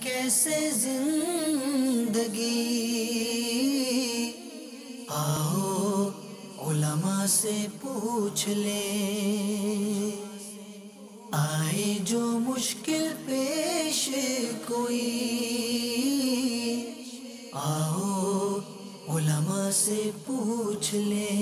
کیسے زندگی، آؤ علماء سے پوچھ لیں، آئے جو مشکل پیش کوئی، آؤ علماء سے پوچھ لیں۔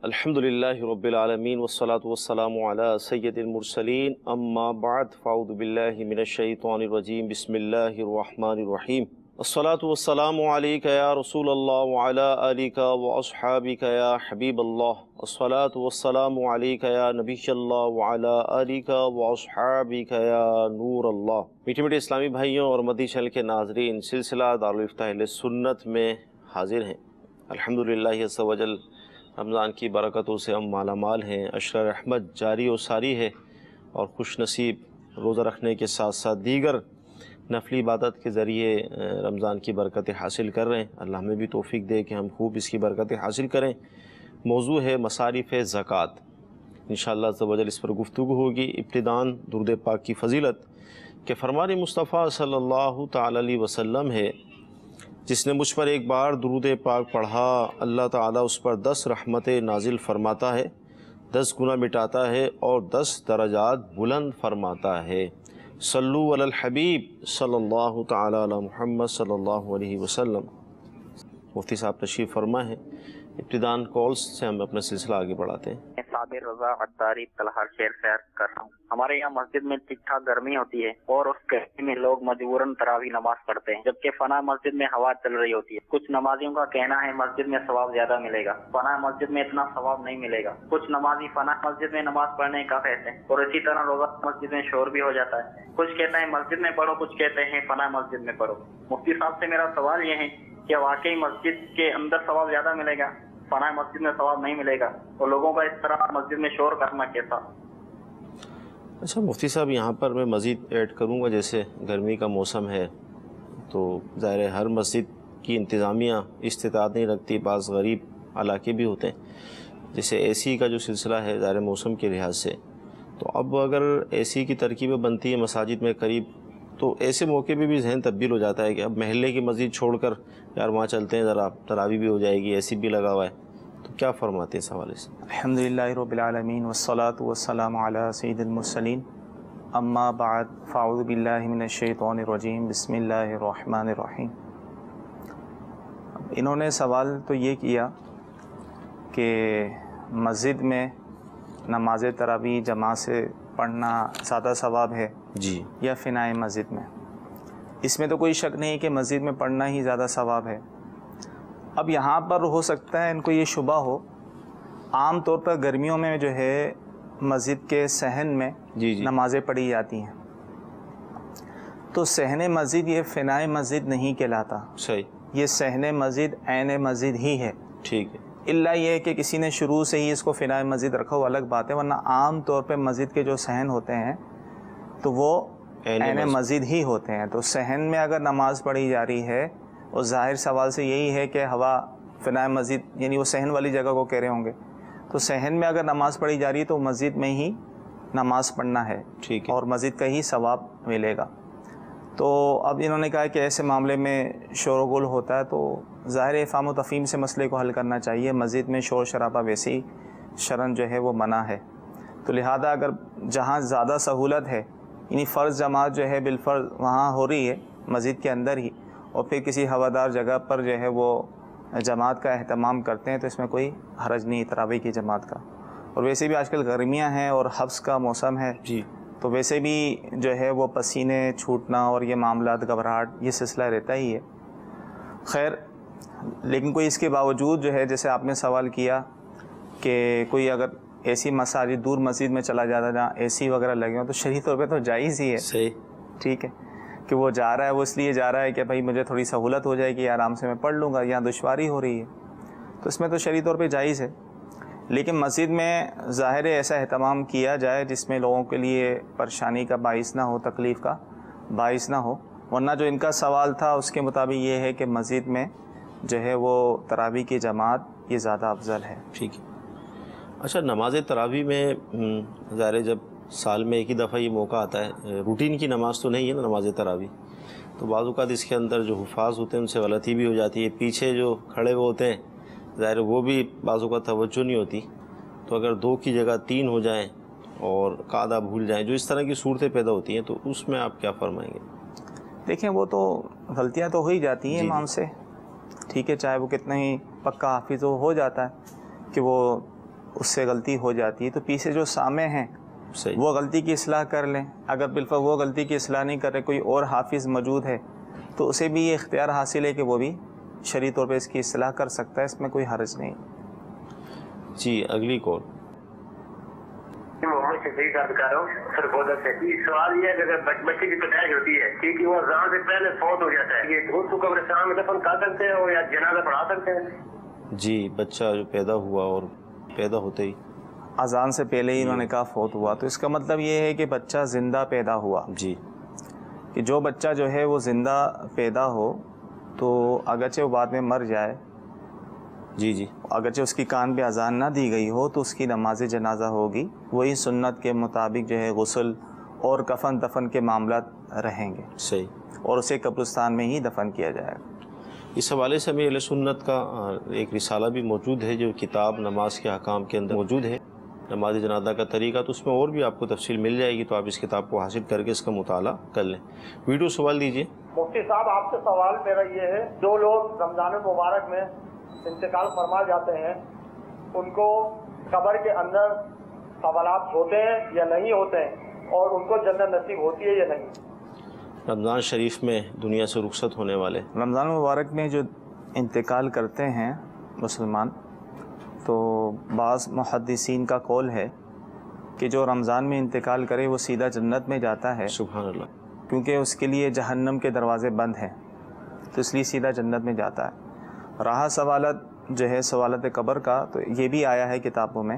الحمدللہ رب العالمین والصلاة والسلام علی سید المرسلین، اما بعد فاعوذ باللہ من الشیطان الرجیم، بسم اللہ الرحمن الرحیم۔ الصلاة والسلام علیک یا رسول اللہ وعلی آلک واصحابک یا حبیب اللہ، الصلاة والسلام علیک یا نبی اللہ وعلی آلک واصحابک یا نور اللہ۔ میٹھے میٹھے اسلامی بھائیوں اور مدنی چینل کے ناظرین، سلسلہ دارالفتہ اہل سنت میں حاضر ہیں۔ الحمدللہ عز و جل رمضان کی برکتوں سے ہم مالا مال ہیں، اشرار رحمت جاری و ساری ہے، اور خوش نصیب روزہ رکھنے کے ساتھ ساتھ دیگر نفلی عبادت کے ذریعے رمضان کی برکتیں حاصل کر رہے ہیں۔ اللہ ہمیں بھی توفیق دے کہ ہم خوب اس کی برکتیں حاصل کریں۔ موضوع ہے مصارف زکوٰۃ، انشاءاللہ عز و جل اس پر گفتگو ہوگی۔ ابتداً درود پاک کی فضیلت کہ فرمان مصطفیٰ صلی اللہ تعالی علیہ وسلم ہے، جس نے مجھ پر ایک بار درود پاک پڑھا، اللہ تعالیٰ اس پر 10 رحمتیں نازل فرماتا ہے، 10 گناہ مٹاتا ہے اور 10 درجات بلند فرماتا ہے۔ صلو علی الحبیب صلی اللہ تعالیٰ علی محمد صلی اللہ علیہ وسلم۔ مفتی صاحب تشریف فرما ہے، ابتداً کالز سے ہم اپنا سلسلہ آگے بڑھاتے ہیں۔ صابر رضا عطاری تلہار شہر سے عرض کر رہا ہوں، ہمارے یہاں مسجد میں ٹھیک ٹھاک گرمی ہوتی ہے اور اس گرمی میں لوگ مجبوراً تراویح نماز پڑھتے ہیں، جبکہ فنا مسجد میں ہوا چل رہی ہوتی ہے۔ کچھ نمازیوں کا کہنا ہے مسجد میں ثواب زیادہ ملے گا، فنا مسجد میں اتنا ثواب نہیں ملے گا۔ کچھ نمازی فنا مسجد میں نماز پڑھنے کا کہتے ہیں، اور اسی طرح روزہ مسجد میں شور بھی ہو جاتا ہے۔ کچھ کہتے ہیں مسجد میں پڑھو، کچھ کہتے ہیں فنا مسجد میں پڑھو۔ مفتی صاحب سے میرا سوال یہ ہے کہ واقعی مسجد کے اندر ثواب زیادہ ملے گا، فنا مسجد میں ثواب نہیں ملے گا، اور لوگوں کا اس طرح مسجد میں شور کرنا کیسا؟ اچھا مفتی صاحب، یہاں پر میں مزید ایڈ کروں گا، جیسے گرمی کا موسم ہے تو ظاہر ہے ہر مسجد کی انتظامیہ استطاعت نہیں رکھتی، بعض غریب علاقے بھی ہوتے ہیں، جیسے اے سی کا جو سلسلہ ہے ظاہر موسم کے لحاظ سے، تو اب اگر اے سی کی ترکیبیں بنتی ہیں مساجد میں قریب، تو ایسے موقع پہ بھی ذہن تبدیل ہو جاتا ہے کہ اب محلے کی مسجد چھوڑ کر یار وہاں چلتے ہیں، ذرا تراویح بھی ہو جائے گی، اے سی بھی لگا ہوا ہے، تو کیا فرماتے ہیں اس حوالے سے؟ الحمدللہ رب العالمین والصلاة والسلام علی سید المرسلین، اما بعد فاعوذ باللہ من الشیطان الرجیم، بسم اللہ الرحمن الرحیم۔ انہوں نے سوال تو یہ کیا کہ مسجد میں نماز تراویح جماعت سے پڑھنا زیادہ ثواب ہے جی، یا فنائے مسجد میں؟ اس میں تو کوئی شک نہیں کہ مسجد میں پڑھنا ہی زیادہ ثواب ہے۔ اب یہاں پر ہو سکتا ہے ان کو یہ شبہ ہو، عام طور پر گرمیوں میں جو ہے مسجد کے صحن میں نمازیں پڑھی جاتی ہیں، تو صحن مسجد یہ فنائے مسجد نہیں کہلاتا، صحیح، یہ صحن مسجد عین مسجد ہی ہے، ٹھیک ہے۔ اللہ یہ ہے کہ کسی نے شروع سے ہی اس کو فنائے مسجد رکھا ہو، الگ بات ہے، ورنہ عام طور پہ مسجد کے جو صحن ہوتے ہیں تو وہ عین مسجد ہی ہوتے ہیں۔ تو صحن میں اگر نماز پڑھی جا رہی ہے، اور ظاہر سوال سے یہی ہے کہ ہوا فنائے مسجد یعنی وہ صحن والی جگہ کو کہہ رہے ہوں گے، تو صحن میں اگر نماز پڑھی جا رہی ہے تو مسجد میں ہی نماز پڑھنا ہے، ٹھیک ہے، اور مسجد کا ہی ثواب ملے گا۔ تو اب انہوں نے کہا کہ ایسے معاملے میں شور و گل ہوتا ہے، تو ظاہر افہام و تفہیم سے مسئلے کو حل کرنا چاہیے۔ مسجد میں شور شرابہ ویسے ہی شرعاً جو ہے وہ منع ہے، تو لہذا اگر جہاں زیادہ سہولت ہے، یعنی فرض جماعت جو ہے بالفرض وہاں ہو رہی ہے مسجد کے اندر ہی، اور پھر کسی ہوادار جگہ پر جو ہے وہ جماعت کا اہتمام کرتے ہیں، تو اس میں کوئی حرج نہیں تراویح کی جماعت کا۔ اور ویسے بھی آج کل گرمیاں ہیں اور حبس کا موسم ہے، جی، تو ویسے بھی جو ہے وہ پسینے چھوٹنا اور یہ معاملات گھبراہٹ یہ سلسلہ رہتا ہی ہے۔ خیر، لیکن کوئی اس کے باوجود جو ہے جیسے آپ نے سوال کیا کہ کوئی اگر ایسی مساجد دور مسجد میں چلا جاتا جہاں اے سی وغیرہ لگے ہوں، تو شرعی طور پہ تو جائز ہی ہے، صحیح، ٹھیک ہے، کہ وہ جا رہا ہے، وہ اس لیے جا رہا ہے کہ بھائی مجھے تھوڑی سہولت ہو جائے گی، آرام سے میں پڑھ لوں گا، یہاں دشواری ہو رہی ہے، تو اس میں تو شرعی طور پہ جائز ہے۔ لیکن مسجد میں ظاہر ایسا اہتمام کیا جائے جس میں لوگوں کے لیے پریشانی کا باعث نہ ہو، تکلیف کا باعث نہ ہو، ورنہ جو ان کا سوال تھا اس کے مطابق یہ ہے کہ مسجد میں جو ہے وہ تراویح کی جماعت یہ زیادہ افضل ہے۔ ٹھیک ہے۔ اچھا، نماز تراویح میں ظاہر جب سال میں ایک ہی دفعہ یہ موقع آتا ہے، روٹین کی نماز تو نہیں ہے نا نماز تراویح، تو بعض اوقات اس کے اندر جو حفاظ ہوتے ہیں ان سے غلطی بھی ہو جاتی ہے، پیچھے جو کھڑے ہوئے ہوتے ہیں ظاہر وہ بھی بعض اوقات توجہ نہیں ہوتی، تو اگر 2 کی جگہ 3 ہو جائیں اور قاعدہ بھول جائیں، جو اس طرح کی صورتیں پیدا ہوتی ہیں، تو اس میں آپ کیا فرمائیں گے؟ دیکھیں وہ تو غلطیاں تو ہو ہی جاتی ہیں امام سے، ٹھیک ہے، چاہے وہ کتنا ہی پکا حافظ ہو جاتا ہے کہ وہ اس سے غلطی ہو جاتی ہے، تو پیچھے جو سامع ہیں صحیح، وہ غلطی کی اصلاح کر لیں، اگر بالفعل وہ غلطی کی اصلاح نہیں کر رہے، کوئی اور حافظ موجود ہے تو اسے بھی یہ اختیار حاصل ہے کہ وہ بھی شرعی طور پہ اس کی اصلاح کر سکتا ہے، اس میں کوئی حرج نہیں۔ جی اگلی کال۔ محمد شفیق بات کر رہا ہوں سرگودا سے۔ سوال یہ ہے کہ اگر بچے کی پیدائش ہوتی ہے کیونکہ وہ اذان سے پہلے فوت ہو جاتا ہے، یہ اس کو قبرستان میں دفن کر سکتے ہیں یا جنازہ پڑھا سکتے ہیں؟ جی بچہ جو پیدا ہوا اور پیدا ہوتے ہی اذان سے پہلے ہی انہوں نے کہا فوت ہوا، تو اس کا مطلب یہ ہے کہ بچہ زندہ پیدا ہوا، جی کہ جو بچہ جو ہے وہ زندہ پیدا ہو تو اگرچہ وہ بعد میں مر جائے، جی اگرچہ اس کی کان پہ اذان نہ دی گئی ہو تو اس کی نماز جنازہ ہوگی، وہی سنت کے مطابق جو ہے غسل اور کفن دفن کے معاملات رہیں گے، صحیح، اور اسے قبرستان میں ہی دفن کیا جائے گا۔ اس حوالے سے ہمیں اہل سنت کا ایک رسالہ بھی موجود ہے جو کتاب نماز کے احکام کے اندر موجود ہے، نماز جنازہ کا طریقہ، تو اس میں اور بھی آپ کو تفصیل مل جائے گی، تو آپ اس کتاب کو حاصل کر کے اس کا مطالعہ کر لیں۔ ویڈیو سوال دیجیے۔ مفتی صاحب آپ سے سوال میرا یہ ہے، جو لوگ رمضان مبارک میں انتقال فرما جاتے ہیں ان کو قبر کے اندر سوالات ہوتے ہیں یا نہیں ہوتے ہیں، اور ان کو جنت نصیب ہوتی ہے یا نہیں؟ رمضان شریف میں دنیا سے رخصت ہونے والے رمضان مبارک میں جو انتقال کرتے ہیں مسلمان، تو بعض محدثین کا قول ہے کہ جو رمضان میں انتقال کرے وہ سیدھا جنت میں جاتا ہے، سبحان اللہ، کیونکہ اس کے لیے جہنم کے دروازے بند ہیں، تو اس لیے سیدھا جنت میں جاتا ہے۔ رہا سوالت جو ہے سوالت قبر کا، تو یہ بھی آیا ہے کتابوں میں،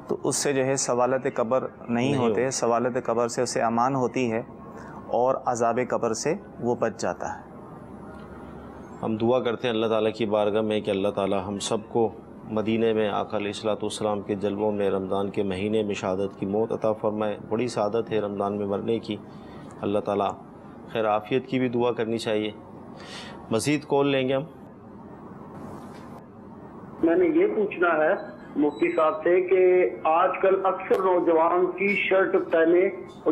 تو اس سے جو ہے سوالت قبر نہیں ہوتے، سوالت قبر سے اسے امان ہوتی ہے اور عذاب قبر سے وہ بچ جاتا ہے۔ ہم دعا کرتے ہیں اللہ تعالیٰ کی بارگاہ میں کہ اللہ تعالیٰ ہم سب کو مدینے میں آقا علیہ الصلوۃ والسلام کے جلووں میں رمضان کے مہینے میں شہادت کی موت عطا فرمائے۔ بڑی سعادت ہے رمضان میں مرنے کی، اللہ تعالیٰ خیر عافیت کی بھی دعا کرنی چاہیے۔ مزید کال لیں گے ہم۔ میں نے یہ پوچھنا ہے مفتی صاحب سے کہ آج کل اکثر نوجوان کی شرٹ پہنے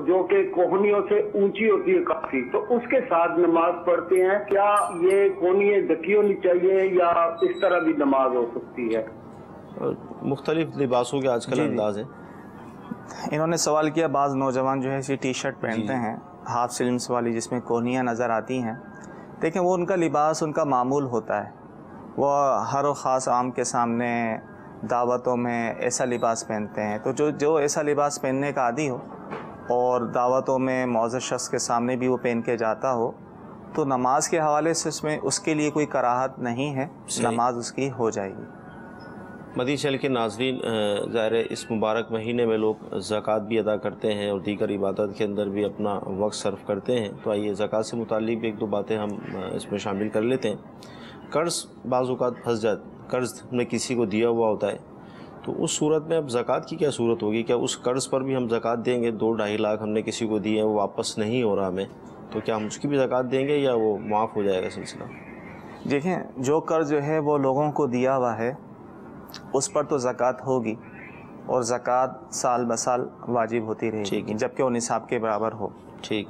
جو کہ کوہنیوں سے اونچی ہوتی ہے کافی، تو اس کے ساتھ نماز پڑھتے ہیں، کیا یہ کونیاں ڈھکی ہونی چاہیے یا اس طرح بھی نماز ہو سکتی ہے؟ مختلف لباسوں کے آج کل انداز ہیں۔ انہوں نے سوال کیا بعض نوجوان جو ہے اسی ٹی شرٹ پہنتے ہیں ہاف سلمس والی جس میں کونیاں نظر آتی ہیں، دیکھیں وہ ان کا لباس ان کا معمول ہوتا ہے، وہ ہر خاص عام کے سامنے دعوتوں میں ایسا لباس پہنتے ہیں، تو جو ایسا لباس پہننے کا عادی ہو اور دعوتوں میں معزز شخص کے سامنے بھی وہ پہن کے جاتا ہو، تو نماز کے حوالے سے اس کے لیے کوئی کراہت نہیں ہے، نماز اس کی ہو جائے گی۔ مدنی چینل کے ناظرین، ظاہر ہے اس مبارک مہینے میں لوگ زکوٰۃ بھی ادا کرتے ہیں اور دیگر عبادت کے اندر بھی اپنا وقت صرف کرتے ہیں، تو آئیے زکوٰۃ سے متعلق بھی 1-2 باتیں ہم اس میں شامل کر لیتے ہیں۔ قرض بعض اوقات پھنس جاتا، قرض نے کسی کو دیا ہوا ہوتا ہے، تو اس صورت میں اب زکوٰۃ کی کیا صورت ہوگی؟ کیا اس قرض پر بھی ہم زکوٰۃ دیں گے؟ 2-2.5 لاکھ ہم نے کسی کو دیے ہیں، وہ واپس نہیں ہو رہا ہمیں، تو کیا ہم اس کی بھی زکوٰۃ دیں گے یا وہ معاف ہو جائے گا سلسلہ؟ دیکھیں جو قرض جو ہے وہ لوگوں کو دیا ہوا ہے اس پر تو زکوٰۃ ہوگی، اور زکوٰۃ سال بسال واجب ہوتی رہے گی جبکہ وہ نصاب کے برابر ہو۔ ٹھیک،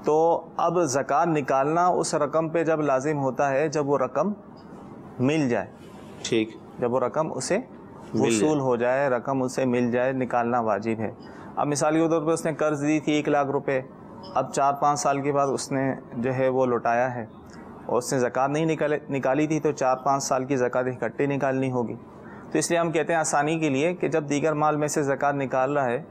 تو اب زکوٰۃ نکالنا اس رقم پہ جب لازم ہوتا ہے جب وہ رقم مل جائے، ٹھیک، جب وہ رقم اسے وصول ہو جائے، رقم اسے مل جائے، نکالنا واجب ہے۔ اب مثال کے طور پہ اس نے قرض دی تھی 1 لاکھ روپے، اب 4-5 سال کے بعد اس نے جو ہے وہ لوٹایا ہے اور اس نے زکوٰۃ نہیں نکالی تھی، تو 4-5 سال کی زکوٰۃ اکٹھے نکالنی ہوگی۔ تو اس لیے ہم کہتے ہیں آسانی کے لیے کہ جب دیگر مال میں سے زکوٰۃ نکال رہا ہے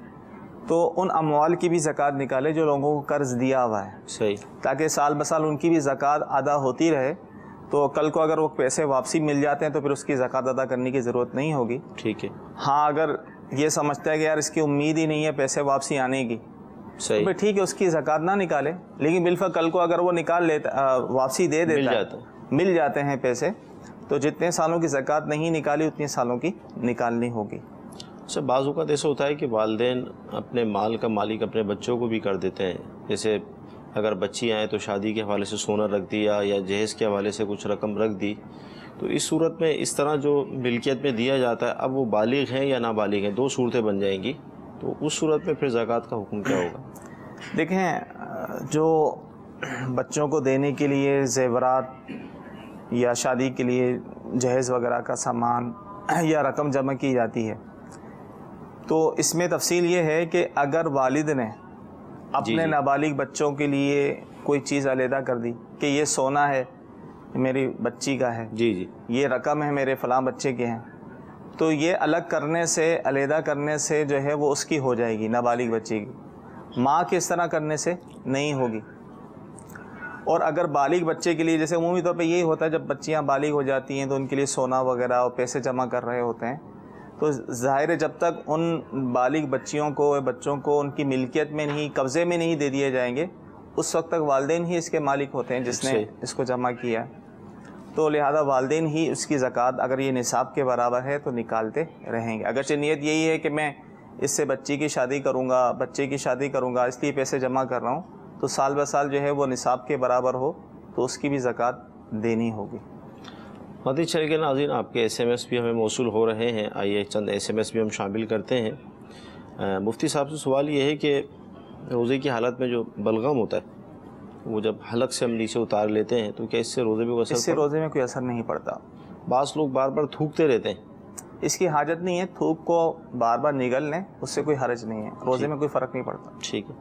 تو ان اموال کی بھی زکوٰۃ نکالے جو لوگوں کو قرض دیا ہوا ہے، صحیح، تاکہ سال بسال ان کی بھی زکوٰۃ ادا ہوتی رہے، تو کل کو اگر وہ پیسے واپسی مل جاتے ہیں تو پھر اس کی زکوٰۃ ادا کرنے کی ضرورت نہیں ہوگی۔ ٹھیک ہے، ہاں اگر یہ سمجھتا ہے کہ یار اس کی امید ہی نہیں ہے پیسے واپسی آنے کی، صحیح، تو ٹھیک ہے اس کی زکوٰۃ نہ نکالے، لیکن بالفعل کل کو اگر وہ نکال لیتا، واپسی دے دیتا ہے، مل جاتے ہیں پیسے، تو جتنے سالوں کی زکوٰۃ نہیں نکالی اتنے سالوں کی نکالنی ہوگی۔ اچھا، بعض اوقات ایسا ہوتا ہے کہ والدین اپنے مال کا مالک اپنے بچوں کو بھی کر دیتے ہیں. جیسے اگر بچی آئیں تو شادی کے حوالے سے سونا رکھ دیا یا جہیز کے حوالے سے کچھ رقم رکھ دی. تو اس صورت میں اس طرح جو ملکیت میں دیا جاتا ہے، اب وہ بالغ ہیں یا نابالغ ہیں، دو صورتیں بن جائیں گی. تو اس صورت میں پھر زکوٰۃ کا حکم کیا ہوگا؟ دیکھیں، جو بچوں کو دینے کے لیے زیورات یا شادی کے لیے جہیز وغیرہ کا سامان یا رقم جمع کی جاتی ہے، تو اس میں تفصیل یہ ہے کہ اگر والد نے اپنے نابالغ بچوں کے لیے کوئی چیز علیحدہ کر دی کہ یہ سونا ہے میری بچی کا ہے، یہ رقم ہے میرے فلاں بچے کے ہیں، تو یہ الگ کرنے سے، علیحدہ کرنے سے جو ہے وہ اس کی ہو جائے گی، نابالغ بچے کی. ماں کے اس طرح کرنے سے نہیں ہوگی. اور اگر بالغ بچے کے لیے، جیسے عمومی طور پہ یہی ہوتا ہے جب بچیاں بالغ ہو جاتی ہیں تو ان کے لیے سونا وغیرہ اور پیسے جمع کر رہے ہوتے ہیں، تو ظاہر ہے جب تک ان بالغ بچوں کو ان کی ملکیت میں نہیں، قبضے میں نہیں دے دیے جائیں گے، اس وقت تک والدین ہی اس کے مالک ہوتے ہیں جس نے اس کو جمع کیا. تو لہذا والدین ہی اس کی زکوٰۃ اگر یہ نصاب کے برابر ہے تو نکالتے رہیں گے. اگرچہ نیت یہی ہے کہ میں اس سے بچے کی شادی کروں گا اس لیے پیسے جمع کر رہا ہوں، تو سال بہ سال جو ہے وہ نصاب کے برابر ہو تو اس کی بھی زکوٰۃ دینی ہوگی. مدنی چینل کے ناظرین، آپ کے ایس ایم ایس بھی ہمیں موصول ہو رہے ہیں. آئیے چند ایس ایم ایس بھی ہم شامل کرتے ہیں. مفتی صاحب سے سوال یہ ہے کہ روزے کی حالت میں جو بلغم ہوتا ہے وہ جب حلق سے ہم نیچے اتار لیتے ہیں تو کیا اس سے روزے میں اس سے روزے میں کوئی اثر نہیں پڑتا. بعض لوگ بار بار تھوکتے رہتے ہیں. اس کی حاجت نہیں ہے، تھوک کو بار بار نگل لیں، اس سے کوئی حرج نہیں ہے، روزے میں کوئی فرق نہیں پڑتا. ٹھیک ہے.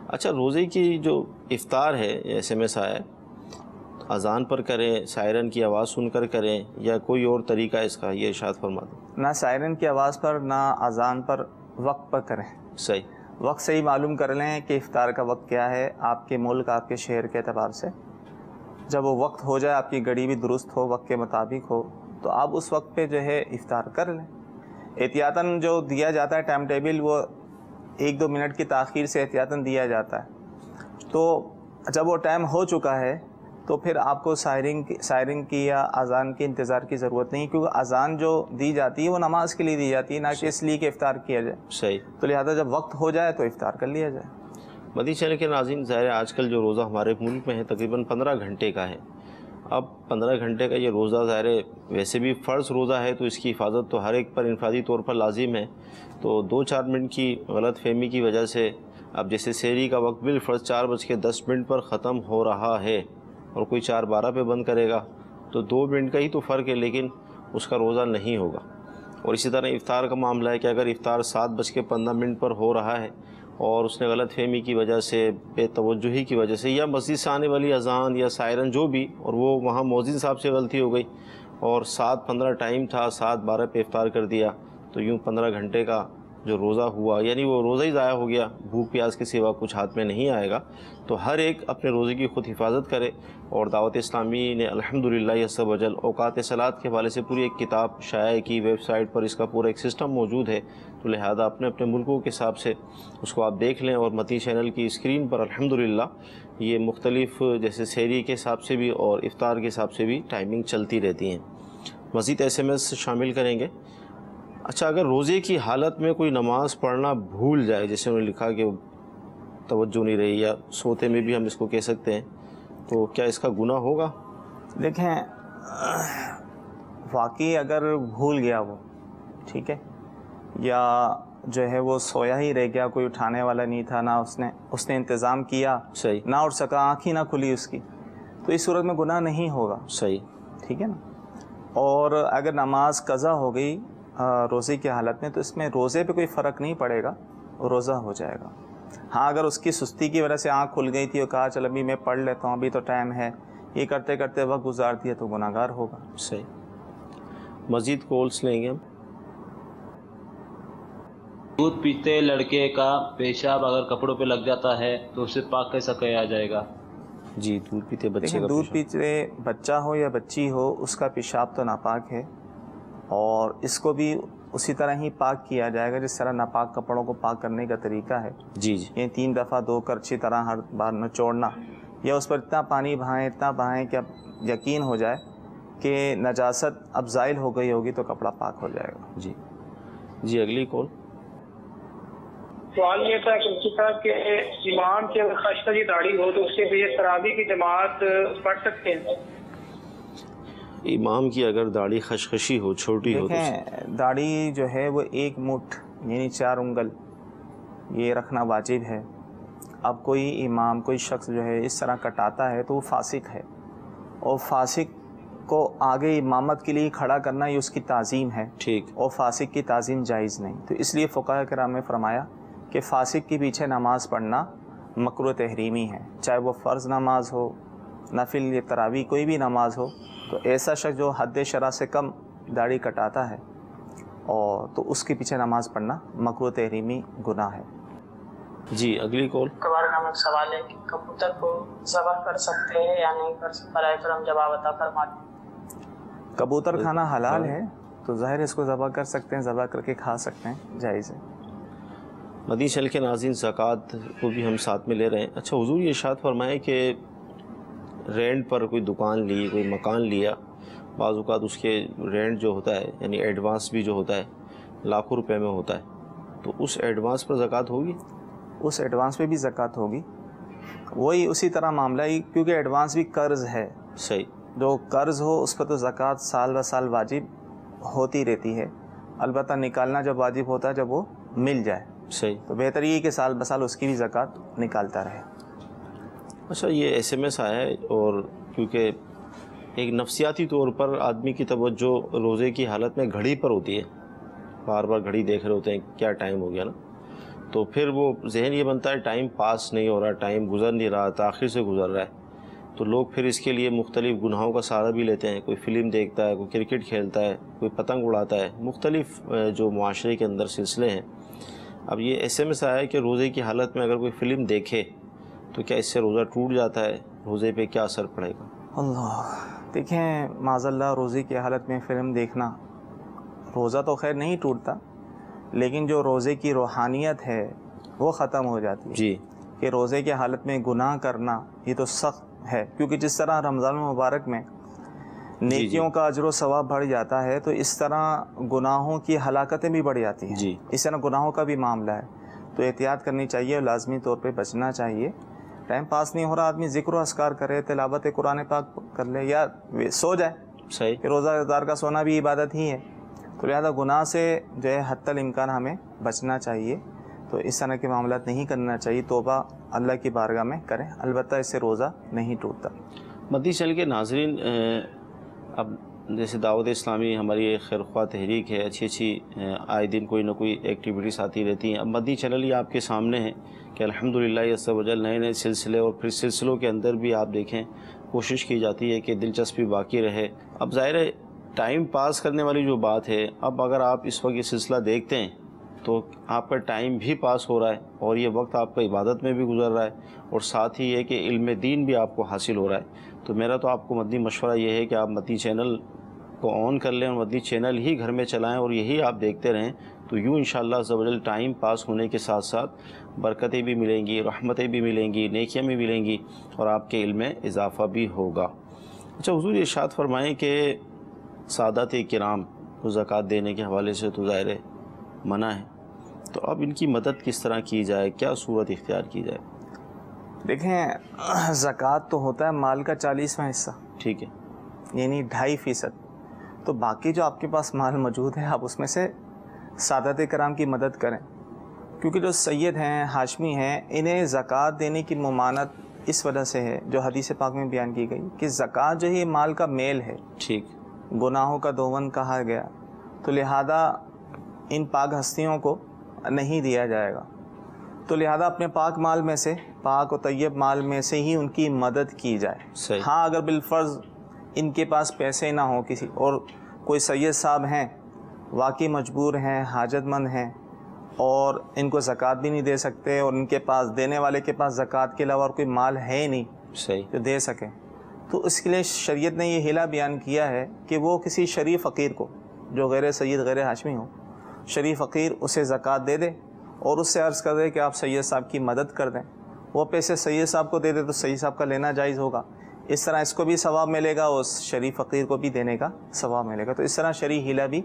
اچھا، روزے کی جو افطار ہے، ایس ایم ایس آیا ہے، اذان پر کریں، سائرن کی آواز سن کر کریں یا کوئی اور طریقہ اس کا، یہ ارشاد فرما دیں. نہ سائرن کی آواز پر نہ اذان پر، وقت پر کریں. صحیح. وقت صحیح معلوم کر لیں کہ افطار کا وقت کیا ہے آپ کے ملک، آپ کے شہر کے اعتبار سے. جب وہ وقت ہو جائے، آپ کی گھڑی بھی درست ہو، وقت کے مطابق ہو، تو آپ اس وقت پہ جو ہے افطار کر لیں. احتیاطاً جو دیا جاتا ہے ٹائم ٹیبل، وہ 1-2 منٹ کی تاخیر سے احتیاطاً دیا جاتا ہے. تو جب وہ ٹائم ہو چکا ہے تو پھر آپ کو سائرنگ کی یا اذان کے انتظار کی ضرورت نہیں، کیونکہ اذان جو دی جاتی ہے وہ نماز کے لیے دی جاتی ہے، نہ کہ اس لیے کہ افطار کیا جائے. صحیح. تو لہذا جب وقت ہو جائے تو افطار کر لیا جائے. مدنی چینل کے ناظرین، ظاہر ہے آج کل جو روزہ ہمارے ملک میں ہے تقریباً 15 گھنٹے کا ہے. اب 15 گھنٹے کا یہ روزہ ظاہر ہے ویسے بھی فرض روزہ ہے، تو اس کی حفاظت تو ہر ایک پر انفرادی طور پر لازم ہے. تو 2-4 منٹ کی غلط فہمی کی وجہ سے اب جیسے سحری کا وقت بالفرض 4:10 پر ختم ہو رہا ہے اور کوئی 4:12 پہ بند کرے گا تو 2 منٹ کا ہی تو فرق ہے، لیکن اس کا روزہ نہیں ہوگا. اور اسی طرح افطار کا معاملہ ہے کہ اگر افطار 7:15 پر ہو رہا ہے اور اس نے غلط فہمی کی وجہ سے، بے توجہی کی وجہ سے، یا مسجد سے آنے والی اذان یا سائرن جو بھی، اور وہ وہاں مؤذن صاحب سے غلطی ہو گئی اور 7:15 ٹائم تھا، 7:12 پہ افطار کر دیا، تو یوں 15 گھنٹے کا جو روزہ ہوا، یعنی وہ روزہ ہی ضائع ہو گیا. بھوک پیاس کے سوا کچھ ہاتھ میں نہیں آئے گا. تو ہر ایک اپنے روزے کی خود حفاظت کرے. اور دعوت اسلامی نے الحمدللہ عز و جل اوقات صلاۃ کے حوالے سے پوری ایک کتاب شائع کی، ویب سائٹ پر اس کا پورا ایک سسٹم موجود ہے. تو لہذا اپنے اپنے ملکوں کے حساب سے اس کو آپ دیکھ لیں. اور مدنی چینل کی اسکرین پر الحمدللہ یہ مختلف جیسے سحری کے حساب سے بھی اور افطار کے حساب سے بھی ٹائمنگ چلتی رہتی ہیں. مزید ایس ایم ایس شامل کریں گے. اچھا، اگر روزے کی حالت میں کوئی نماز پڑھنا بھول جائے، جیسے انہوں نے لکھا کہ توجہ نہیں رہی، یا سوتے میں بھی ہم اس کو کہہ سکتے ہیں، تو کیا اس کا گناہ ہوگا؟ دیکھیں، واقعی اگر بھول گیا وہ، ٹھیک ہے، یا جو ہے وہ سویا ہی رہ گیا، کوئی اٹھانے والا نہیں تھا، نہ اس نے انتظام کیا، صحیح، نہ اٹھ سکا، آنکھ ہی نہ کھلی اس کی، تو اس صورت میں گناہ نہیں ہوگا. صحیح، ٹھیک ہے نا. اور اگر نماز قضا ہو گئی روزے کی حالت میں تو اس میں روزے پہ کوئی فرق نہیں پڑے گا، روزہ ہو جائے گا. ہاں، اگر اس کی سستی کی وجہ سے آنکھ کھل گئی تھی اور کہا چل ابھی میں پڑھ لیتا ہوں، ابھی تو ٹائم ہے، یہ کرتے کرتے وقت گزار دیا تو گناہ گار ہوگا. صحیح. مزید کالس لیں گے ہم. دودھ پیتے لڑکے کا پیشاب اگر کپڑوں پہ لگ جاتا ہے تو اسے پاک کیسا کہا جائے گا؟ جی، دودھ پیتے بچے کا دودھ پیتے بچہ ہو یا بچی ہو، اس کا پیشاب تو ناپاک ہے، اور اس کو بھی اسی طرح ہی پاک کیا جائے گا جس طرح ناپاک کپڑوں کو پاک کرنے کا طریقہ ہے. جی جی، یہ 3 دفعہ دھو کر اچھی طرح ہر بار نچوڑنا، یا اس پر اتنا پانی بہائیں کہ اب یقین ہو جائے کہ نجاست اب زائل ہو گئی ہوگی تو کپڑا پاک ہو جائے گا. جی. جی اگلی کال. سوال یہ تھا کہ امام کی اگر خشخشی داڑھی ہو تو اس کے لیے تراویح کی جماعت پڑھ سکتے ہیں؟ امام کی اگر داڑھی خشخشی ہو، چھوٹی ہو، دیکھیں داڑھی جو ہے وہ 1 مٹھ یعنی 4 انگل یہ رکھنا واجب ہے. اب کوئی امام کوئی شخص جو ہے اس طرح کٹاتا ہے تو وہ فاسق ہے، اور فاسق کو آگے امامت کے لیے کھڑا کرنا یہ اس کی تعظیم ہے، ٹھیک، اور فاسق کی تعظیم جائز نہیں. تو اس لیے فقہاء کرام نے فرمایا کہ فاسق کے پیچھے نماز پڑھنا مکروہ تحریمی ہے، چاہے وہ فرض نماز ہو، نفل یا تراویح کوئی بھی نماز ہو. تو ایسا شخص جو حد شرع سے کم داڑھی کٹاتا ہے اور تو اس کے پیچھے نماز پڑھنا مکروہ تحریمی گناہ ہے. جی اگلی کال. دوبارہ نام ایک سوال ہے کہ کبوتر کو ذبح کر سکتے ہیں یا نہیں کر سکتے؟ برائے کرم جواب عطا فرمائیں. کبوتر کھانا حلال ہے تو ظاہر اس کو ذبح کر سکتے ہیں، ذبح کر کے کھا سکتے ہیں، جائز ہے. مدنی چینل کے ناظرین زکوٰۃ کو بھی ہم ساتھ میں لے رہے ہیں. اچھا حضور یہ ارشاد فرمائے کہ رینٹ پر کوئی دکان لی، کوئی مکان لیا، بعض اوقات اس کے رینٹ جو ہوتا ہے یعنی ایڈوانس بھی جو ہوتا ہے لاکھوں روپے میں ہوتا ہے، تو اس ایڈوانس پر زکوٰۃ ہوگی؟ اس ایڈوانس پہ بھی زکوٰۃ ہوگی. وہی اسی طرح معاملہ ہی، کیونکہ ایڈوانس بھی قرض ہے. صحیح. جو قرض ہو اس پر تو زکوٰۃ سال بہ سال واجب ہوتی رہتی ہے، البتہ نکالنا جب واجب ہوتا ہے جب وہ مل جائے. صحیح. تو بہتر یہ کہ سال بہ سال اس کی بھی زکوٰۃ نکالتا رہے. اچھا یہ SMS آیا ہے، اور کیونکہ ایک نفسیاتی طور پر آدمی کی توجہ روزے کی حالت میں گھڑی پر ہوتی ہے، بار بار گھڑی دیکھ رہے ہوتے ہیں کیا ٹائم ہو گیا نا، تو پھر وہ ذہن یہ بنتا ہے ٹائم پاس نہیں ہو رہا، ٹائم گزر نہیں رہا، تاخیر سے گزر رہا ہے. تو لوگ پھر اس کے لیے مختلف گناہوں کا سہارا بھی لیتے ہیں. کوئی فلم دیکھتا ہے، کوئی کرکٹ کھیلتا ہے، کوئی پتنگ اڑاتا ہے، مختلف جو معاشرے کے اندر سلسلے ہیں. اب یہ SMS آیا ہے کہ روزے کی حالت میں اگر کوئی فلم دیکھے تو کیا اس سے روزہ ٹوٹ جاتا ہے؟ روزے پہ کیا اثر پڑے گا؟ اللہ دیکھیں معاذ اللہ روزے کی حالت میں فلم دیکھنا، روزہ تو خیر نہیں ٹوٹتا لیکن جو روزے کی روحانیت ہے وہ ختم ہو جاتی ہے. جی کہ روزے کی حالت میں گناہ کرنا یہ تو سخت ہے، کیونکہ جس طرح رمضان مبارک میں نیکیوں کا اجر و ثواب بڑھ جاتا ہے تو اس طرح گناہوں کی ہلاکتیں بھی بڑھ جاتی ہیں. جی اس طرح گناہوں کا بھی معاملہ ہے، تو احتیاط کرنی چاہیے اور لازمی طور پہ بچنا چاہیے. ٹائم پاس نہیں ہو رہا، آدمی ذکر و اذکار کرے، تلاوت قرآن پاک کر لے یا سو جائے. صحیح. کہ روزہ دار کا سونا بھی عبادت ہی ہے، تو لہذا گناہ سے جو ہے حتی الامکان ہمیں بچنا چاہیے. تو اس طرح کے معاملات نہیں کرنا چاہیے، توبہ اللہ کی بارگاہ میں کریں، البتہ اس سے روزہ نہیں ٹوٹتا. مدنی چینل کے ناظرین، اب جیسے دعوت اسلامی ہماری ایک خیرخواہ تحریک ہے، اچھی آئے دن کوئی نہ کوئی ایکٹیویٹیز آتی رہتی ہیں. اب مدنی چینل یہ آپ کے سامنے ہے کہ الحمدللہ عز و جل نئے سلسلے اور پھر سلسلوں کے اندر بھی آپ دیکھیں کوشش کی جاتی ہے کہ دلچسپی باقی رہے. اب ظاہر ہے ٹائم پاس کرنے والی جو بات ہے، اب اگر آپ اس وقت یہ سلسلہ دیکھتے ہیں تو آپ کا ٹائم بھی پاس ہو رہا ہے اور یہ وقت آپ کا عبادت میں بھی گزر رہا ہے، اور ساتھ ہی یہ کہ علم دین بھی آپ کو حاصل ہو رہا ہے. تو میرا تو آپ کو مدنی مشورہ یہ ہے کہ آپ مدنی چینل کو آن کر لیں اور مدنی چینل ہی گھر میں چلائیں اور یہی آپ دیکھتے رہیں. تو یوں انشاءاللہ عز و جل ٹائم پاس ہونے کے ساتھ ساتھ برکتیں بھی ملیں گی، رحمتیں بھی ملیں گی، نیکیاں بھی ملیں گی، اور آپ کے علم میں اضافہ بھی ہوگا. اچھا حضور ارشاد فرمائیں کہ سادات کرام کو زکوٰۃ دینے کے حوالے سے تو ظاہر ہے منع ہے، تو اب ان کی مدد کس طرح کی جائے، کیا صورت اختیار کی جائے؟ دیکھیں زکوٰۃ تو ہوتا ہے مال کا 40واں حصہ، ٹھیک ہے، یعنی 2.5%. تو باقی جو آپ کے پاس مال موجود ہے آپ اس میں سے سادات کرام کی مدد کریں، کیونکہ جو سید ہیں، ہاشمی ہیں، انہیں زکوٰۃ دینے کی ممانعت اس وجہ سے ہے جو حدیث پاک میں بیان کی گئی کہ زکوٰۃ جو ہے مال کا میل ہے، ٹھیک، گناہوں کا دون کہا گیا، تو لہذا ان پاک ہستیوں کو نہیں دیا جائے گا. تو لہذا اپنے پاک مال میں سے، پاک و طیب مال میں سے ہی ان کی مدد کی جائے. صحیح. ہاں اگر بالفرض ان کے پاس پیسے نہ ہوں کسی، اور کوئی سید صاحب ہیں واقعی مجبور ہیں، حاجت مند ہیں، اور ان کو زکوٰۃ بھی نہیں دے سکتے، اور ان کے پاس دینے والے کے پاس زکوٰۃ کے علاوہ اور کوئی مال ہے نہیں صحیح جو دے سکیں، تو اس کے لیے شریعت نے یہ حیلہ بیان کیا ہے کہ وہ کسی شریف فقیر کو جو غیر سید غیر ہاشمی ہو، شریف فقیر اسے زکوٰۃ دے دے اور اس سے عرض کر دے کہ آپ سید صاحب کی مدد کر دیں. وہ پیسے سید صاحب کو دے دے تو سید صاحب کا لینا جائز ہوگا. اس طرح اس کو بھی ثواب ملے گا اور اس شریف فقیر کو بھی دینے کا ثواب ملے گا. تو اس طرح شرعی حیلہ بھی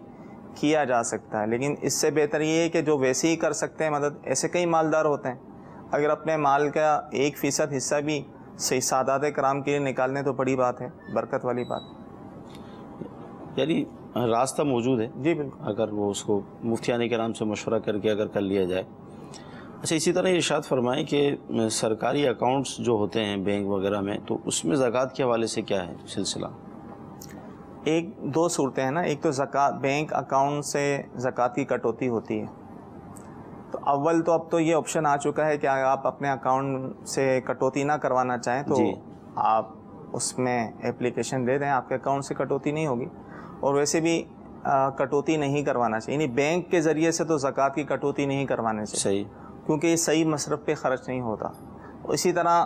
کیا جا سکتا ہے، لیکن اس سے بہتر یہ ہے کہ جو ویسے ہی کر سکتے ہیں مدد، ایسے کئی مالدار ہوتے ہیں، اگر اپنے مال کا 1% حصہ بھی صحیح سادات کرام کے لیے نکالنے تو بڑی بات ہے، برکت والی بات، یعنی راستہ موجود ہے جی بالکل، اگر وہ اس کو مفتیان کرام سے مشورہ کر کے اگر کر لیا جائے۔ اچھا، اسی طرح ارشاد فرمائیں کہ سرکاری اکاؤنٹس جو ہوتے ہیں بینک وغیرہ میں، تو اس میں زکوٰۃ کے حوالے سے کیا ہے سلسلہ؟ ایک دو صورتیں ہیں نا، ایک تو زکوٰۃ بینک اکاؤنٹ سے زکوٰۃ کی کٹوتی ہوتی ہے، تو اول تو اب تو یہ آپشن آ چکا ہے کہ اگر آپ اپنے اکاؤنٹ سے کٹوتی نہ کروانا چاہیں تو جی، آپ اس میں اپلیکیشن دے دیں، آپ کے اکاؤنٹ سے کٹوتی نہیں ہوگی، اور ویسے بھی کٹوتی نہیں کروانا چاہیے، یعنی بینک کے ذریعے سے تو زکوٰۃ کی کٹوتی نہیں کروانے چاہیے، صحیح، کیونکہ یہ صحیح مصرف پہ خرچ نہیں ہوتا۔ اسی طرح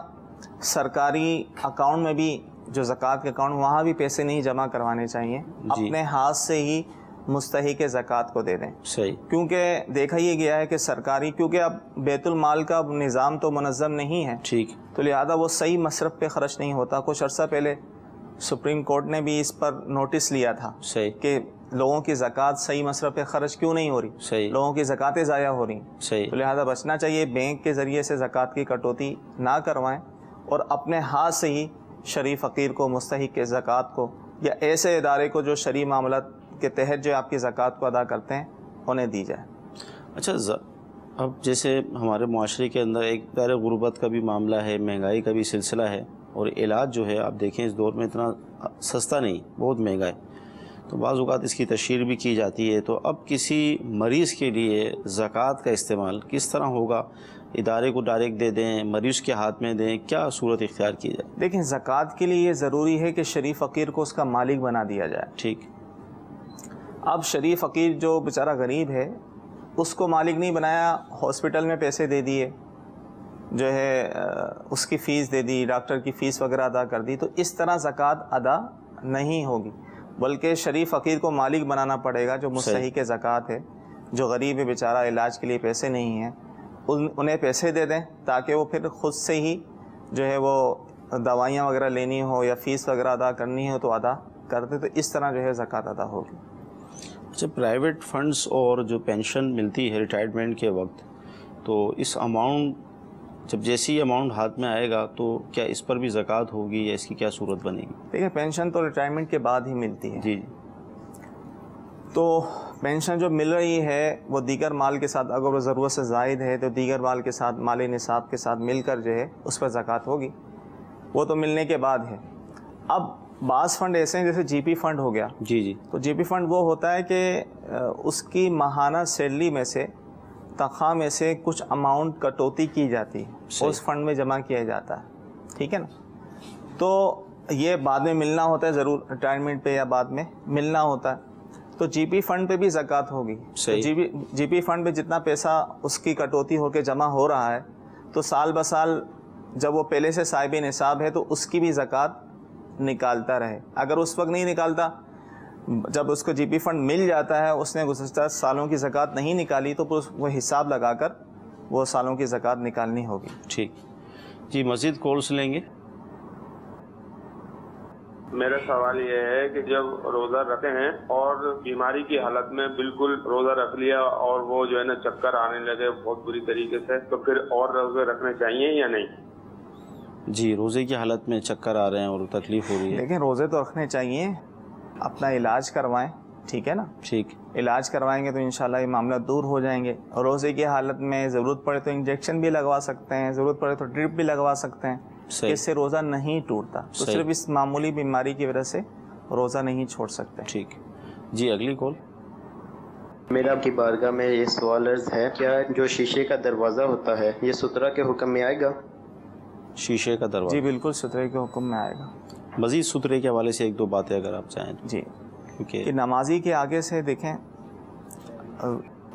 سرکاری اکاؤنٹ میں بھی جو زکوٰۃ کے اکاؤنٹ، وہاں بھی پیسے نہیں جمع کروانے چاہیے، اپنے ہاتھ سے ہی مستحق زکوٰۃ کو دے دیں، صحیح، کیونکہ دیکھا یہ گیا ہے کہ سرکاری، کیونکہ اب بیت المال کا نظام تو منظم نہیں ہے، ٹھیک، تو لہذا وہ صحیح مصرف پہ خرچ نہیں ہوتا۔ کچھ عرصہ پہلے سپریم کورٹ نے بھی اس پر نوٹس لیا تھا صحیح، کہ لوگوں کی زکوٰۃ صحیح مصرف پہ خرچ کیوں نہیں ہو رہی، صحیح، لوگوں کی زکوٰۃیں ضائع ہو رہی ہیں، صحیح، تو لہذا بچنا چاہیے، بینک کے ذریعے سے زکوٰۃ کی کٹوتی نہ کروائیں، اور اپنے ہاتھ سے ہی شرعی فقیر کو، مستحق کے زکوٰۃ کو، یا ایسے ادارے کو جو شرعی معاملات کے تحت جو آپ کی زکوٰۃ کو ادا کرتے ہیں، انہیں دی جائے۔ اچھا، اب جیسے ہمارے معاشرے کے اندر ایک دار غربت کا بھی معاملہ ہے، مہنگائی کا بھی سلسلہ ہے، اور علاج جو ہے آپ دیکھیں اس دور میں اتنا سستا نہیں، بہت مہنگا ہے، تو بعض اوقات اس کی تشہیر بھی کی جاتی ہے، تو اب کسی مریض کے لیے زکوٰۃ کا استعمال کس طرح ہوگا؟ ادارے کو ڈائریکٹ دے دیں، مریض کے ہاتھ میں دیں، کیا صورت اختیار کی جائے؟ دیکھیں، زکوٰۃ کے لیے یہ ضروری ہے کہ شرعی فقیر کو اس کا مالک بنا دیا جائے۔ ٹھیک، اب شرعی فقیر جو بیچارہ غریب ہے، اس کو مالک نہیں بنایا، ہاسپٹل میں پیسے دے دیے، جو ہے اس کی فیس دے دی، ڈاکٹر کی فیس وغیرہ ادا کر دی، تو اس طرح زکوٰۃ ادا نہیں ہوگی، بلکہ شرعی فقیر کو مالک بنانا پڑے گا، جو مستحق زکوٰۃ ہے، جو غریب ہے بیچارہ، علاج کے لیے پیسے نہیں ہیں، انہیں پیسے دے دیں، تاکہ وہ پھر خود سے ہی جو ہے وہ دوائیاں وغیرہ لینی ہو یا فیس وغیرہ ادا کرنی ہو تو ادا کر دیں، تو اس طرح جو ہے زکوٰۃ ادا ہوگی۔ اچھا، پرائیویٹ فنڈز اور جو پینشن ملتی ہے ریٹائرمنٹ کے وقت، تو اس اماؤنٹ جب جیسی اماؤنٹ ہاتھ میں آئے گا تو کیا اس پر بھی زکوٰۃ ہوگی یا اس کی کیا صورت بنے گی؟ دیکھیں، پینشن تو ریٹائرمنٹ کے بعد ہی ملتی ہے، جی، تو پینشن جو مل رہی ہے وہ دیگر مال کے ساتھ، اگر وہ ضرورت سے زائد ہے تو دیگر مال کے ساتھ، مال نصاب کے ساتھ مل کر جو ہے اس پر زکوٰۃ ہوگی، وہ تو ملنے کے بعد ہے۔ اب بعض فنڈ ایسے ہیں جیسے جی پی فنڈ ہو گیا، جی، تو جی پی فنڈ وہ ہوتا ہے کہ اس کی ماہانہ سیلری میں سے، تنخواہ میں سے کچھ اماؤنٹ کٹوتی کی جاتی ہے، اس فنڈ میں جمع کیا جاتا ہے، ٹھیک ہے نا، تو یہ بعد میں ملنا ہوتا ہے، ضرور ریٹائرمنٹ پہ یا بعد میں ملنا ہوتا ہے، تو جی پی فنڈ پہ بھی زکوٰۃ ہوگی۔ جی پی فنڈ پہ جتنا پیسہ اس کی کٹوتی ہو کے جمع ہو رہا ہے، تو سال بہ سال جب وہ پہلے سے صاحب نصاب ہے تو اس کی بھی زکوٰۃ نکالتا رہے، اگر اس وقت نہیں نکالتا، جب اس کو جی پی فنڈ مل جاتا ہے، اس نے گزشتہ سالوں کی زکوٰۃ نہیں نکالی، تو وہ حساب لگا کر وہ سالوں کی زکوٰۃ نکالنی ہوگی۔ ٹھیک جی، مزید کالس لیں گے۔ میرا سوال یہ ہے کہ جب روزہ رکھتے ہیں اور بیماری کی حالت میں بالکل روزہ رکھ لیا اور وہ جو ہے نا چکر آنے لگے بہت بری طریقے سے، تو پھر اور روزے رکھنے چاہیے یا نہیں؟ جی، روزے کی حالت میں چکر آ رہے ہیں اور تکلیف ہو رہی ہے، لیکن روزے تو رکھنے چاہیے، اپنا علاج کروائیں، ٹھیک ہے نا، ٹھیک، علاج کروائیں گے تو انشاءاللہ یہ معاملہ دور ہو جائیں گے، اور روزے کی حالت میں ضرورت پڑے تو انجیکشن بھی لگوا سکتے ہیں، ضرورت پڑے تو ڈرپ بھی لگوا سکتے ہیں، اس سے روزہ نہیں ٹوٹتا، تو صرف اس معمولی بیماری کی وجہ سے روزہ نہیں چھوڑ سکتے۔ ٹھیک جی، اگلی کال۔ میرا آپ کی بارگاہ میں یہ سوال عرض ہے، کیا جو شیشے کا دروازہ ہوتا ہے یہ سترہ کے حکم میں آئے گا؟ شیشے کا دروازہ؟ جی بالکل سترے کے حکم میں آئے گا۔ مزید سترے کے حوالے سے ایک دو باتیں اگر آپ چاہیں۔ جی، کہ نمازی کے آگے سے دیکھیں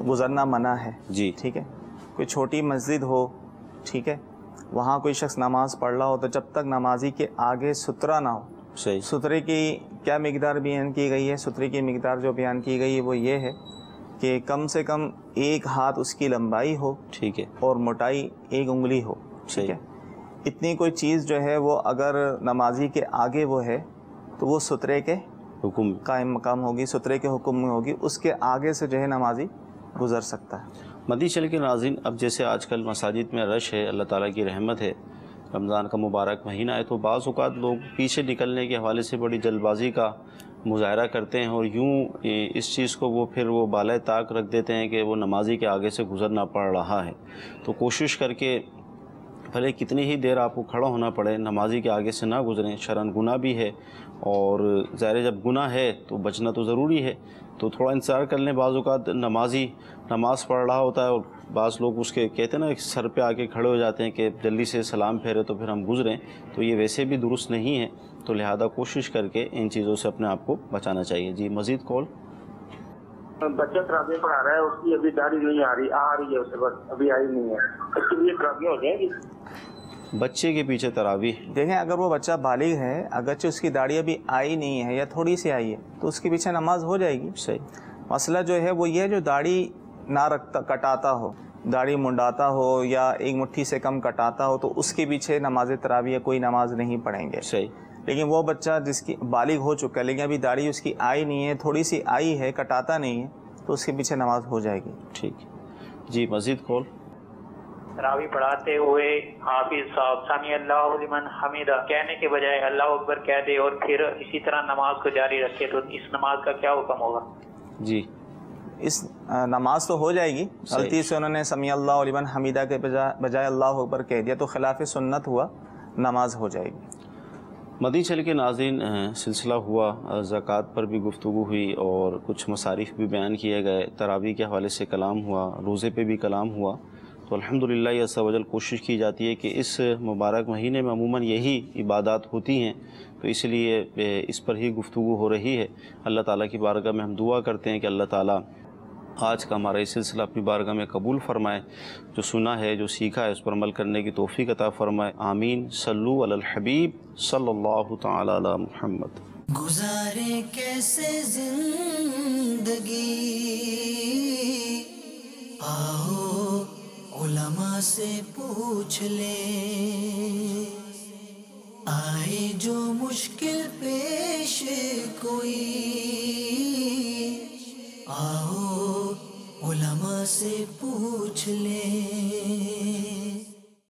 گزرنا منع ہے، جی ٹھیک ہے، کوئی چھوٹی مسجد ہو، ٹھیک ہے، وہاں کوئی شخص نماز پڑھ رہا ہو تو جب تک نمازی کے آگے سترہ نہ ہو، صحیح، سترے کی کیا مقدار بیان کی گئی ہے؟ سترے کی مقدار جو بیان کی گئی ہے وہ یہ ہے کہ کم سے کم 1 ہاتھ اس کی لمبائی ہو، ٹھیک ہے، اور موٹائی 1 انگلی ہو، ٹھیک ہے، اتنی کوئی چیز جو ہے وہ اگر نمازی کے آگے وہ ہے تو وہ سترے کے حکم قائم مقام ہوگی، سترے کے حکم میں ہوگی، اس کے آگے سے جو ہے نمازی گزر سکتا ہے۔ مدی چل کے ناظرین، اب جیسے آج کل مساجد میں رش ہے، اللہ تعالیٰ کی رحمت ہے، رمضان کا مبارک مہینہ ہے، تو بعض اوقات لوگ پیچھے نکلنے کے حوالے سے بڑی جلد بازی کا مظاہرہ کرتے ہیں، اور یوں اس چیز کو وہ بالائے طاق رکھ دیتے ہیں کہ وہ نمازی کے آگے سے گزرنا پڑ رہا ہے۔ تو کوشش کر کے بھلے کتنی ہی دیر آپ کو کھڑا ہونا پڑے، نمازی کے آگے سے نہ گزریں، شرعاً گناہ بھی ہے، اور ظاہر جب گناہ ہے تو بچنا تو ضروری ہے، تو تھوڑا انتظار کر لیں۔ بعض اوقات نمازی نماز پڑھ رہا ہوتا ہے اور بعض لوگ اس کے کہتے ہیں نا سر پہ آ کے کھڑے ہو جاتے ہیں کہ جلدی سے سلام پھیرے تو پھر ہم گزریں، تو یہ ویسے بھی درست نہیں ہے، تو لہذا کوشش کر کے ان چیزوں سے اپنے آپ کو بچانا چاہیے۔ جی مزید کال۔ بچہ تراویح پڑھا رہا ہے، اس کی ابھی داڑھی نہیں آ رہی ہے، اسے بس ابھی آئی نہیں ہے، اس کے لیے تراویح ہو جائے گی؟ بچے کے پیچھے تراویح دیکھیں، اگر وہ بچہ بالغ ہے، اگرچہ اس کی داڑھی ابھی آئی نہیں ہے یا تھوڑی سی آئی ہے، تو اس کے پیچھے نماز ہو جائے گی۔ صحیح۔ مسئلہ جو ہے وہ یہ ہے جو داڑھی نہ رکھتا، کٹاتا ہو، داڑھی منڈاتا ہو یا ایک مٹھی سے کم کٹاتا ہو، تو اس کے پیچھے نماز تراویح کوئی نماز نہیں پڑھیں گے۔ صحیح۔ لیکن وہ بچہ جس کی بالغ ہو چکا ہے لیکن ابھی داڑھی اس کی آئی نہیں ہے، تھوڑی سی آئی ہے، کٹاتا نہیں ہے، تو اس کے پیچھے نماز ہو جائے گی۔ ٹھیک۔ جی مزید کال۔ تراویح پڑھاتے ہوئے حافظ صاحب سمی اللہ لمن حمیدہ کہنے کے بجائے اللہ اکبر کہہ دے اور پھر اسی طرح نماز کو جاری رکھے، تو اس نماز کا کیا حکم ہوگا؟ جی اس نماز تو ہو جائے گی، غلطی سے انہوں نے سمی اللہ لمن حمیدہ کے بجائے اللہ اکبر کہہ دیا تو خلاف سنت ہوا، نماز ہو جائے گی۔ مدی چل کے ناظرین، سلسلہ ہوا، زکوٰۃ پر بھی گفتگو ہوئی اور کچھ مصارف بھی بیان کیے گئے، تراویح کے حوالے سے کلام ہوا، روزے پہ بھی کلام ہوا، تو الحمدللہ یہ عز و جل کوشش کی جاتی ہے کہ اس مبارک مہینے میں عموماً یہی عبادات ہوتی ہیں، تو اس لیے اس پر ہی گفتگو ہو رہی ہے۔ اللہ تعالیٰ کی بارگاہ میں ہم دعا کرتے ہیں کہ اللہ تعالیٰ آج کا ہمارا یہ سلسلہ اپنی بارگاہ میں قبول فرمائے، جو سنا ہے، جو سیکھا ہے، اس پر عمل کرنے کی توفیق عطا فرمائے۔ آمین۔ صلو علی الحبیب صلی اللہ تعالی علی محمد۔ گزارے کیسے زندگی، آؤ علماء سے پوچھ لیں، آئے جو مشکل پیش کوئی، آؤ علماء سے پوچھ لیں۔